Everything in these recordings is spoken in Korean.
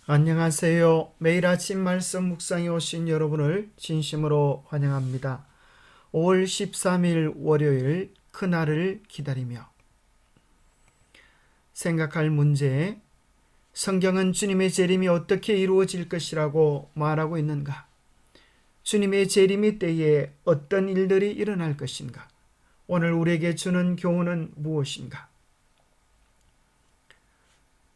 안녕하세요. 매일 아침 말씀 묵상에 오신 여러분을 진심으로 환영합니다. 5월 13일 월요일 그날을 기다리며 생각할 문제, 성경은 주님의 재림이 어떻게 이루어질 것이라고 말하고 있는가? 주님의 재림의 때에 어떤 일들이 일어날 것인가? 오늘 우리에게 주는 교훈은 무엇인가?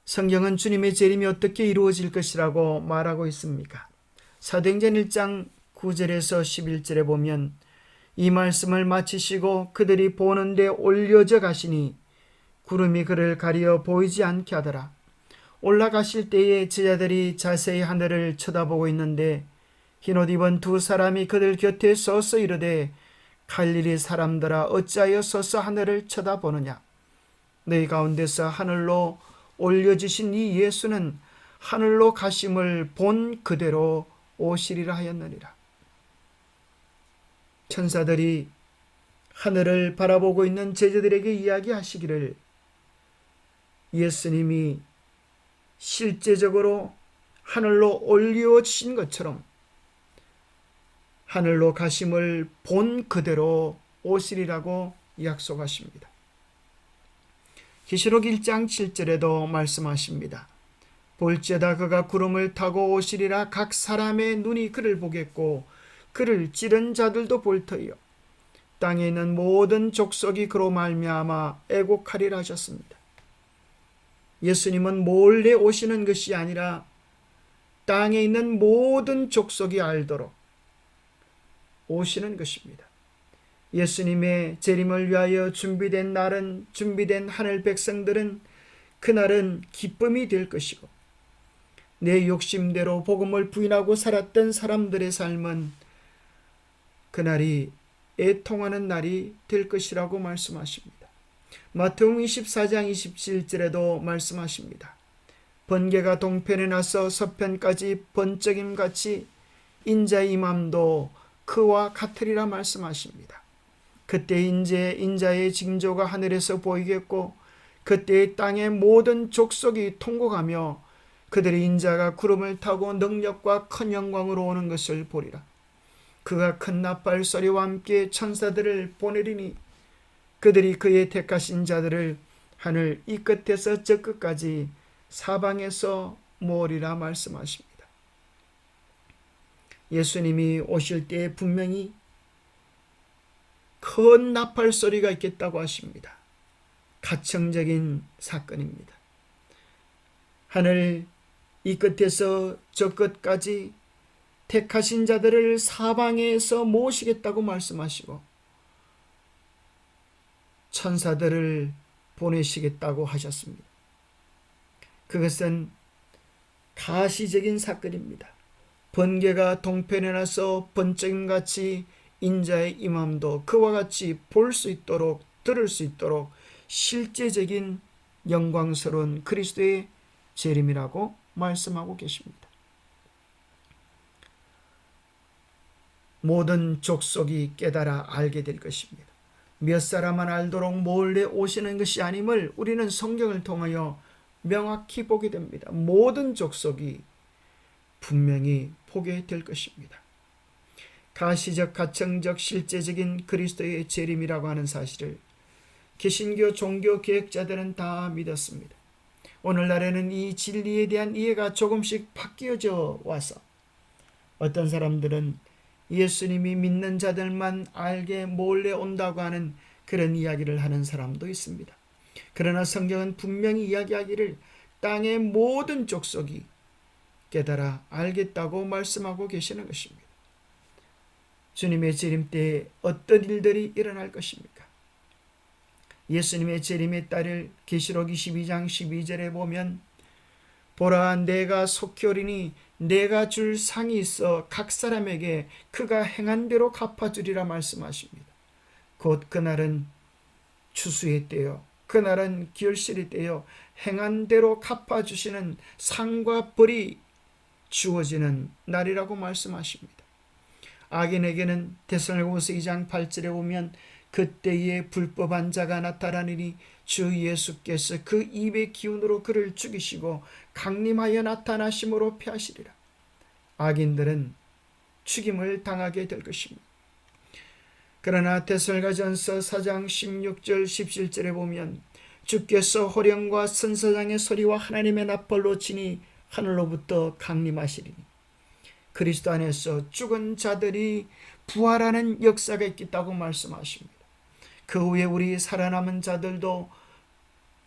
성경은 주님의 재림이 어떻게 이루어질 것이라고 말하고 있습니까? 사도행전 1장 9절에서 11절에 보면 이 말씀을 마치시고 그들이 보는데 올려져 가시니 구름이 그를 가리어 보이지 않게 하더라. 올라가실 때에 제자들이 자세히 하늘을 쳐다보고 있는데 흰옷 입은 두 사람이 그들 곁에 서서 이르되 갈릴리 사람들아 어찌하여 서서 하늘을 쳐다보느냐? 너희 가운데서 하늘로 올려지신 이 예수는 하늘로 가심을 본 그대로 오시리라 하였느니라. 천사들이 하늘을 바라보고 있는 제자들에게 이야기하시기를 예수님이 실제적으로 하늘로 올려지신 것처럼 하늘로 가심을 본 그대로 오시리라고 약속하십니다. 계시록 1장 7절에도 말씀하십니다. 볼지어다 그가 구름을 타고 오시리라. 각 사람의 눈이 그를 보겠고 그를 찌른 자들도 볼 터이요 땅에 있는 모든 족속이 그로 말미암아 애곡하리라 하셨습니다. 예수님은 몰래 오시는 것이 아니라 땅에 있는 모든 족속이 알도록 오시는 것입니다. 예수님의 재림을 위하여 준비된 날은, 준비된 하늘 백성들은 그날은 기쁨이 될 것이고 내 욕심대로 복음을 부인하고 살았던 사람들의 삶은 그날이 애통하는 날이 될 것이라고 말씀하십니다. 마태복음 24장 27절에도 말씀하십니다. 번개가 동편에 나서 서편까지 번쩍임같이 인자의 임함도 그와 같으리라 말씀하십니다. 그때 인자의 징조가 하늘에서 보이겠고 그때 땅의 모든 족속이 통곡하며 그들의 인자가 구름을 타고 능력과 큰 영광으로 오는 것을 보리라. 그가 큰 나팔 소리와 함께 천사들을 보내리니 그들이 그의 택하신 자들을 하늘 이 끝에서 저 끝까지 사방에서 모으리라 말씀하십니다. 예수님이 오실 때에 분명히 큰 나팔 소리가 있겠다고 하십니다. 가청적인 사건입니다. 하늘 이 끝에서 저 끝까지 택하신 자들을 사방에서 모시겠다고 말씀하시고 천사들을 보내시겠다고 하셨습니다. 그것은 가시적인 사건입니다. 번개가 동편에 나서 번쩍임같이 인자의 임함도 그와 같이 볼 수 있도록 들을 수 있도록 실제적인 영광스러운 그리스도의 재림이라고 말씀하고 계십니다. 모든 족속이 깨달아 알게 될 것입니다. 몇 사람만 알도록 몰래 오시는 것이 아님을 우리는 성경을 통하여 명확히 보게 됩니다. 모든 족속이 분명히 보게 될 것입니다. 가시적, 가청적, 실제적인 그리스도의 재림이라고 하는 사실을 개신교 종교 개혁자들은 다 믿었습니다. 오늘날에는 이 진리에 대한 이해가 조금씩 바뀌어져 와서 어떤 사람들은 예수님이 믿는 자들만 알게 몰래 온다고 하는 그런 이야기를 하는 사람도 있습니다. 그러나 성경은 분명히 이야기하기를 땅의 모든 족속이 깨달아 알겠다고 말씀하고 계시는 것입니다. 주님의 재림 때에 어떤 일들이 일어날 것입니까? 예수님의 재림에 따를 계시록 22장 12절에 보면 보라 내가 속히 오리니 내가 줄 상이 있어 각 사람에게 그가 행한 대로 갚아주리라 말씀하십니다. 곧 그날은 추수의 때요 그날은 결실의 때요 행한 대로 갚아주시는 상과 벌이 주어지는 날이라고 말씀하십니다. 악인에게는 데살로니가후서 2장 8절에 보면 그때에 불법한 자가 나타나니 주 예수께서 그 입의 기운으로 그를 죽이시고 강림하여 나타나심으로 패하시리라. 악인들은 죽임을 당하게 될 것입니다. 그러나 데살로니가전서 4장 16절 17절에 보면 주께서 호령과 선사장의 소리와 하나님의 나팔로 치니 하늘로부터 강림하시리니 그리스도 안에서 죽은 자들이 부활하는 역사가 있겠다고 말씀하십니다. 그 후에 우리 살아남은 자들도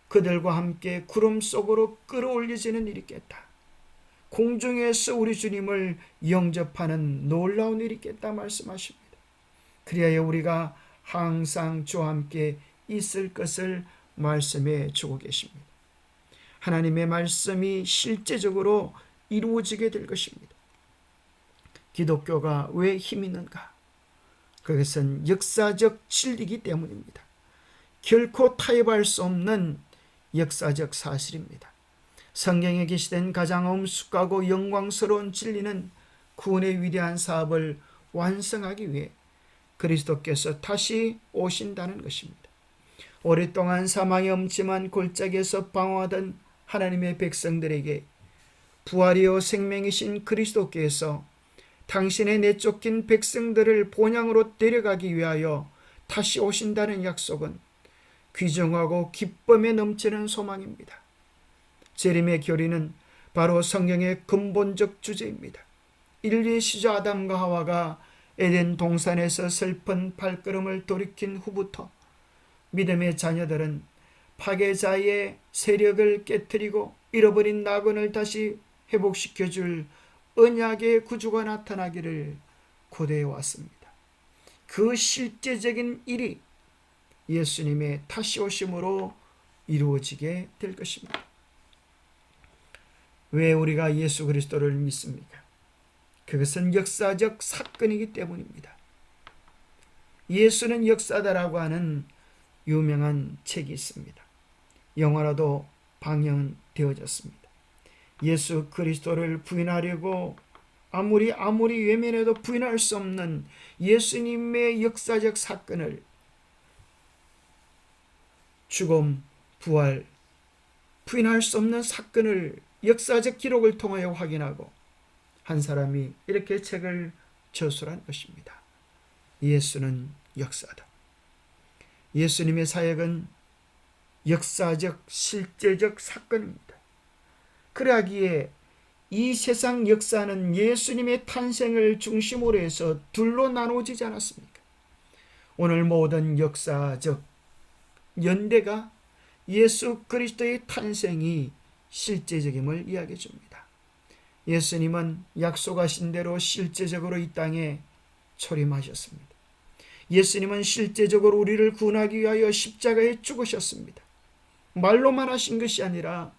그들과 함께 구름 속으로 끌어올려지는 일이 있겠다. 공중에서 우리 주님을 영접하는 놀라운 일이 있겠다 말씀하십니다. 그리하여 우리가 항상 주와 함께 있을 것을 말씀해 주고 계십니다. 하나님의 말씀이 실제적으로 이루어지게 될 것입니다. 기독교가 왜 힘이 있는가? 그것은 역사적 진리이기 때문입니다. 결코 타협할 수 없는 역사적 사실입니다. 성경에 게시된 가장 엄숙하고 영광스러운 진리는 구원의 위대한 사업을 완성하기 위해 그리스도께서 다시 오신다는 것입니다. 오랫동안 사망의 엄침한 골짜기에서 방황하던 하나님의 백성들에게 부활이요 생명이신 그리스도께서 당신의 내쫓긴 백성들을 본향으로 데려가기 위하여 다시 오신다는 약속은 귀중하고 기쁨에 넘치는 소망입니다. 재림의 교리는 바로 성경의 근본적 주제입니다. 인류의 시조 아담과 하와가 에덴 동산에서 슬픈 발걸음을 돌이킨 후부터 믿음의 자녀들은 파괴자의 세력을 깨뜨리고 잃어버린 낙원을 다시 회복시켜줄 언약의 구주가 나타나기를 고대해 왔습니다. 그 실제적인 일이 예수님의 다시 오심으로 이루어지게 될 것입니다. 왜 우리가 예수 그리스도를 믿습니까? 그것은 역사적 사건이기 때문입니다. 예수는 역사다라고 하는 유명한 책이 있습니다. 영화로도 방영되어졌습니다. 예수 그리스도를 부인하려고 아무리 외면해도 부인할 수 없는 예수님의 역사적 사건을 죽음, 부활, 부인할 수 없는 사건을 역사적 기록을 통하여 확인하고 한 사람이 이렇게 책을 저술한 것입니다. 예수는 역사다. 예수님의 사역은 역사적 실제적 사건입니다. 그러하기에 이 세상 역사는 예수님의 탄생을 중심으로 해서 둘로 나누어지지 않았습니까? 오늘 모든 역사적 연대가 예수 그리스도의 탄생이 실제적임을 이야기해 줍니다. 예수님은 약속하신 대로 실제적으로 이 땅에 초림하셨습니다. 예수님은 실제적으로 우리를 구원하기 위하여 십자가에 죽으셨습니다. 말로만 하신 것이 아니라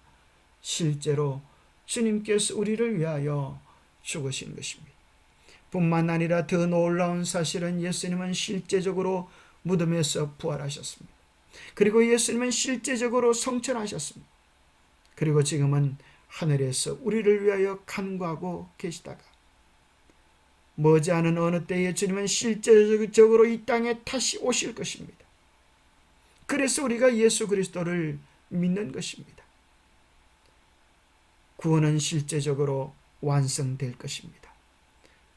실제로 주님께서 우리를 위하여 죽으신 것입니다. 뿐만 아니라 더 놀라운 사실은 예수님은 실제적으로 무덤에서 부활하셨습니다. 그리고 예수님은 실제적으로 성천하셨습니다. 그리고 지금은 하늘에서 우리를 위하여 간구하고 계시다가 머지않은 어느 때에 주님은 실제적으로 이 땅에 다시 오실 것입니다. 그래서 우리가 예수 그리스도를 믿는 것입니다. 구원은 실제적으로 완성될 것입니다.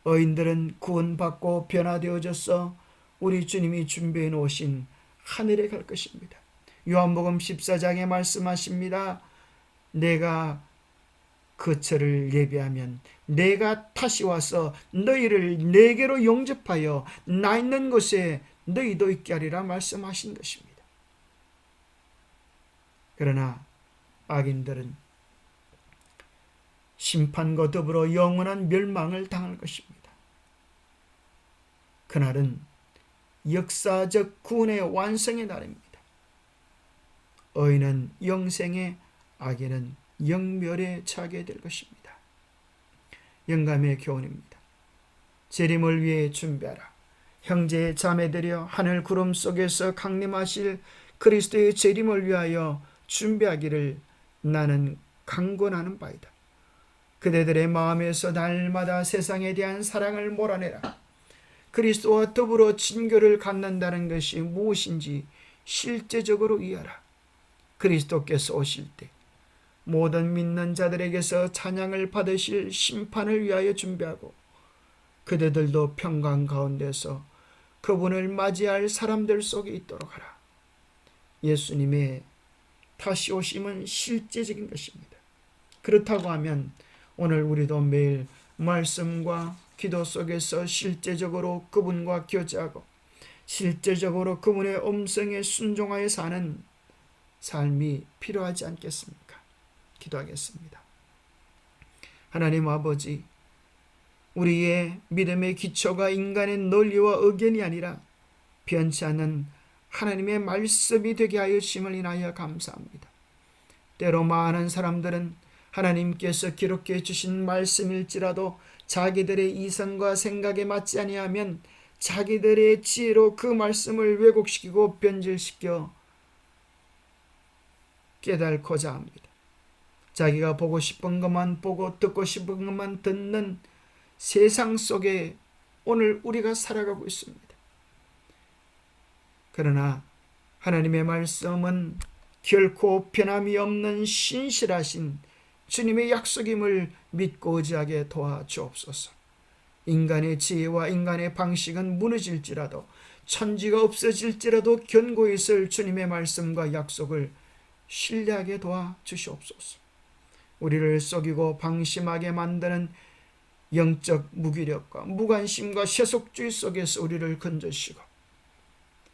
의인들은 구원받고 변화되어져서 우리 주님이 준비해 놓으신 하늘에 갈 것입니다. 요한복음 14장에 말씀하십니다. 내가 거처를 예비하면 내가 다시 와서 너희를 내게로 영접하여 나 있는 곳에 너희도 있게 하리라 말씀하신 것입니다. 그러나 악인들은 심판과 더불어 영원한 멸망을 당할 것입니다. 그날은 역사적 구원의 완성의 날입니다. 의인은 영생에, 악인은 영멸에 처하게 될 것입니다. 영감의 교훈입니다. 재림을 위해 준비하라. 형제 자매들이여, 하늘 구름 속에서 강림하실 그리스도의 재림을 위하여 준비하기를 나는 강권하는 바이다. 그대들의 마음에서 날마다 세상에 대한 사랑을 몰아내라. 그리스도와 더불어 친교를 갖는다는 것이 무엇인지 실제적으로 이해하라. 그리스도께서 오실 때 모든 믿는 자들에게서 찬양을 받으실 심판을 위하여 준비하고 그대들도 평강 가운데서 그분을 맞이할 사람들 속에 있도록 하라. 예수님의 다시 오심은 실제적인 것입니다. 그렇다고 하면 오늘 우리도 매일 말씀과 기도 속에서 실제적으로 그분과 교제하고 실제적으로 그분의 음성에 순종하여 사는 삶이 필요하지 않겠습니까? 기도하겠습니다. 하나님 아버지, 우리의 믿음의 기초가 인간의 논리와 의견이 아니라 변치 않는 하나님의 말씀이 되게 하여 주심을 인하여 감사합니다. 때로 많은 사람들은 하나님께서 기록해 주신 말씀일지라도 자기들의 이성과 생각에 맞지 아니하면 자기들의 지혜로 그 말씀을 왜곡시키고 변질시켜 깨달고자 합니다. 자기가 보고 싶은 것만 보고 듣고 싶은 것만 듣는 세상 속에 오늘 우리가 살아가고 있습니다. 그러나 하나님의 말씀은 결코 변함이 없는 신실하신 주님의 약속임을 믿고 의지하게 도와주옵소서. 인간의 지혜와 인간의 방식은 무너질지라도 천지가 없어질지라도 견고히 있을 주님의 말씀과 약속을 신뢰하게 도와주시옵소서. 우리를 속이고 방심하게 만드는 영적 무기력과 무관심과 세속주의 속에서 우리를 건져주시고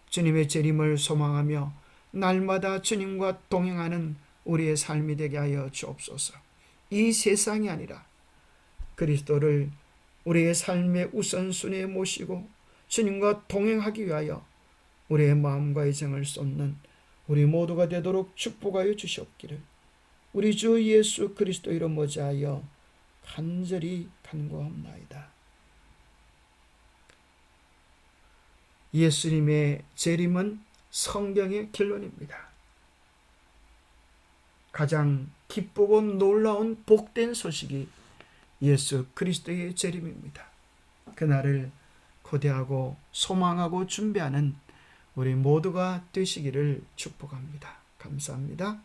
주님의 재림을 소망하며 날마다 주님과 동행하는 우리의 삶이 되게 하여 주옵소서. 이 세상이 아니라 그리스도를 우리의 삶의 우선순위에 모시고 주님과 동행하기 위하여 우리의 마음과 의정을 쏟는 우리 모두가 되도록 축복하여 주시옵기를 우리 주 예수 그리스도 이름 모자하여 간절히 간구하옵나이다. 예수님의 재림은 성경의 결론입니다. 가장 기쁘고 놀라운 복된 소식이 예수 그리스도의 재림입니다. 그날을 고대하고 소망하고 준비하는 우리 모두가 되시기를 축복합니다. 감사합니다.